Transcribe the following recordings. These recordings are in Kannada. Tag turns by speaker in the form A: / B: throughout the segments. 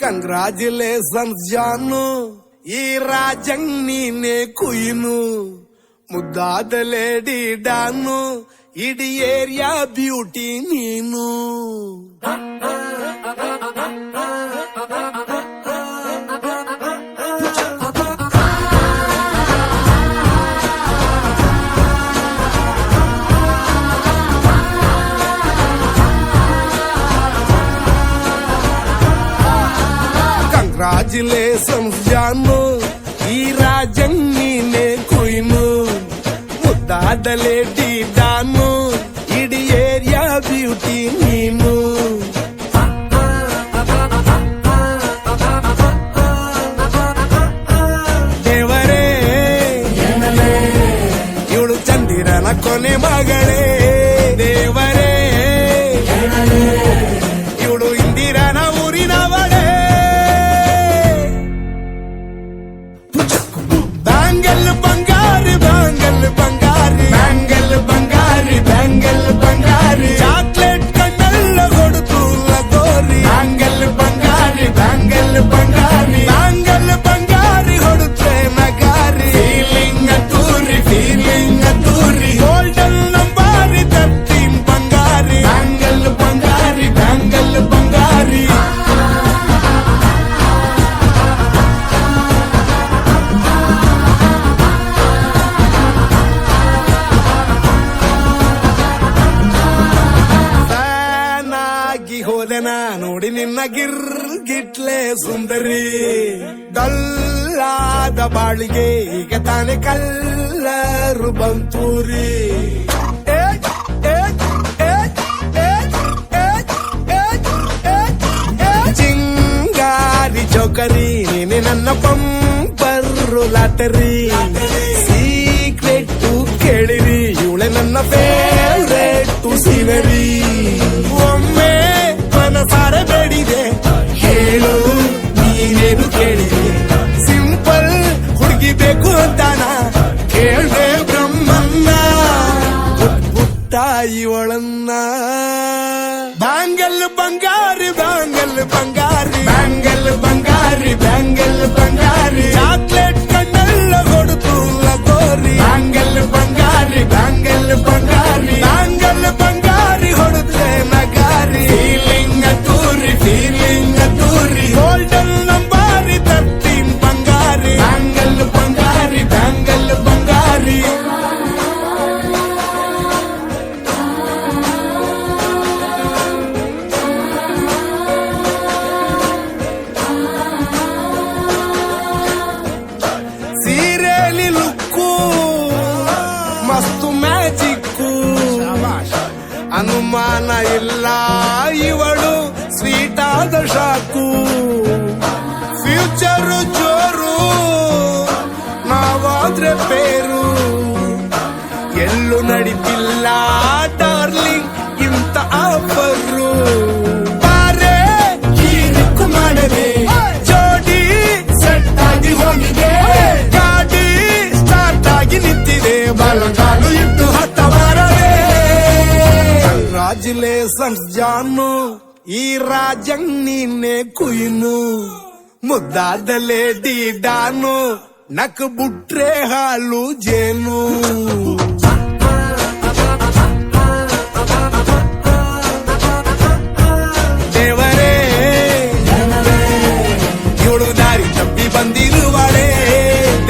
A: ಕಂಗ್ರಾಚುಲೇಷನ್ಸ್ ಜಾನು, ಈ ರಾಜಂಗ್ ನೀನೆ ಕುಯ್ನು, ಮುದ್ದಾದ ಲೇಡಿ ಡಾನು, ಇಡೀ ಏರಿಯಾ ಬ್ಯೂಟಿ ನೀನು. ಕಂಗ್ರಾಚುಲೇಷನ್ಸ್ ಜಾನು, ಈ ರಾಜಂಗ್ ನೀನೆ ಕುಯ್ನು, ಮುದ್ದಾದ ಲೇಡಿ ಡಾನು, ಇಡೀ ಏರಿಯಾ ಬ್ಯೂಟಿ ನೀನು. ದೇವರೇ ಇವಳು ಚಂದಿರನ ಕೊನೆ ಮಗಳೇ, ದೇವರೇ ಇವಳು ಇಂದಿರನ ಊರಿನವಳೇ. ಬ್ಯಾಂಗಲ್ ಬಂಗಾರಿ ಬ್ಯಾಂಗಲ್ ಬಂಗಾರಿ ಬ್ಯಾಂಗಲ್ ಬಂಗಾರಿ ಬ್ಯಾಂಗಲ್ ಬಂಗಾರಿ, ಚಾಕ್ಲೇಟ್ ಕಣ್ಣೆಲ್ಲ ಕೊಡುತ್ತು ಲಗೋರಿ. ಬ್ಯಾಂಗಲ್ ಬಂಗಾರಿ ಬ್ಯಾಂಗಲ್ ಬಂಗಾರಿ ಬ್ಯಾಂಗಲ್ ಬಂಗಾರಿ ಹೊಡುತ್ತೆ ನಗಾರಿ. ಫೀಲಿಂಗ್ ತೂರಿ ಗೋಲ್ಡನ್ ನಂಬಾರಿ 13 ಬಂಗಾರಿ. ಬ್ಯಾಂಗಲ್ ಬಂಗಾರಿ ಬ್ಯಾಂಗಲ್ ಬಂಗಾರಿ. ಹೋದೆನ ನೋಡಿ ನಿನ್ನ ಗಿರ್ಗಿಟ್ಲೆ ಸುಂದರಿ, ಡಲ್ಲಾದ ಬಾಳಿಗೆ ಈಗ ತಾನೆ ಕಲ್ಲರು ಬಂತೂರಿ. ಚಿಂಗಾರಿ ಚೌಕರಿ ನೀನೆ ನನ್ನ ಪಂಪರ್ರು ಲಾಟರಿ. ಸೀಕ್ರೆಟ್ ಕೇಳಿರಿ ಇವಳೆ ನನ್ನ ಫೇವ್ರೇಟ್ ಸೀನರಿ. ಒಮ್ಮೆ ಮನಸಾರೆ ಬೇಡಿದೆ ಹೇಳು ನೀನೇನು ಕೇಳಿದೆ, ಸಿಂಪಲ್ ಹುಡುಗಿ ಬೇಕು ಅಂತಾನ ಕೇಳ್ದೆ ಬ್ರಹ್ಮನ್ನ. ಪುಟ್ಟ ಇವಳನ್ನ ಬ್ಯಾಂಗಲ್ ಬಂಗಾರಿ ಬ್ಯಾಂಗಲ್ ಬಂಗಾರಿ ಬ್ಯಾಂಗಲ್ ಬಂಗಾರಿ ಬ್ಯಾಂಗಲ್ ಬಂಗಾರಿ, ಚಾಕ್ಲೇಟ್ ಕಣ್ಣೆಲ್ಲ ಕೊಡುತ್ತು ಲಗೋರಿ. ಬ್ಯಾಂಗಲ್ ಬಂಗಾರಿ ಬ್ಯಾಂಗಲ್ ಬಂಗಾರಿ ಬ್ಯಾಂಗಲ್ ಬಂಗಾರಿ ಹೊಡುತ್ತೆ ನಗಾರಿ. ಫೀಲಿಂಗ್ ತೂರಿ ಗೋಲ್ಡನ್ ನಂಬಾರಿ 13 ಬಂಗಾರಿ. ಬ್ಯಾಂಗಲ್ ಬಂಗಾರಿ ಬ್ಯಾಂಗಲ್ ಬಂಗಾರಿ. ಸೀರೆಲಿ ಲುಕ್ಕು ಮಸ್ತು ಮ್ಯಾಜಿಕ್ಕು, ಅನುಮಾನ ಇಲ್ಲ ಇವಳು ಸ್ವೀಟ್ ಆದ ಶಾಕು. ಫ್ಯೂಚರ್ ಜೋರು ನಾವಾದ್ರೆ ಬೇರು, ಎಲ್ಲೂ ನಡೀತಿಲ್ಲ ಡಾರ್ಲಿಂಗ್ ಇಂತ ಆಫರು. ಬಾರೆ ಹೀರಿಕ್ಕು ಮಾಡದೆ ಜೋಡಿ ಸೆಟ್ ಆಗಿ ಹೋಗಿದೆ, ಗಾಡಿ ಸ್ಟಾರ್ಟ್ ಆಗಿ ನಿಂತಿದೆ, ಬಲಗಾಲು ಇಟ್ಟು ಹತ್ತ ಬಾರದೆ. ಕಂಗ್ರಾಚುಲೇಷನ್ಸ್ ಜಾನು, ಈ ರಾಜಂಗ್ ನೀನೆ ಕುಯ್ನು, ಮುದ್ದಾದ ಲೇಡಿ ಡಾನು, ನಕ್ ಬುಟ್ರೆ ಹಾಲು ಜೇನು. ದೇವರೇ ಇವಳು ದಾರಿ ತಪ್ಪಿ ಬಂದಿರುವಳೆ,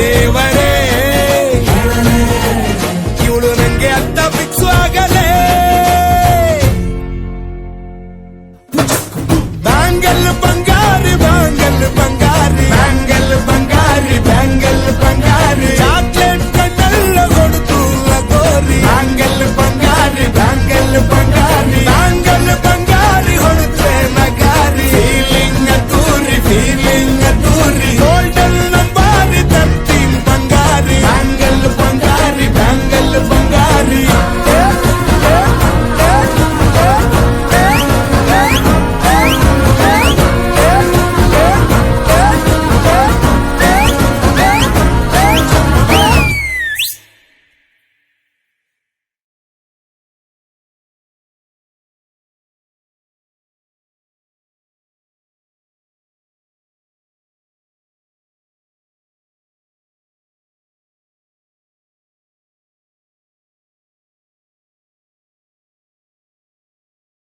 A: ದೇವರೇ ಇವಳು ನಂಗೆ ಅಂತ ಫಿಕ್ಸ್ ಆಗಲೇ. ಬ್ಯಾಂಗಲ್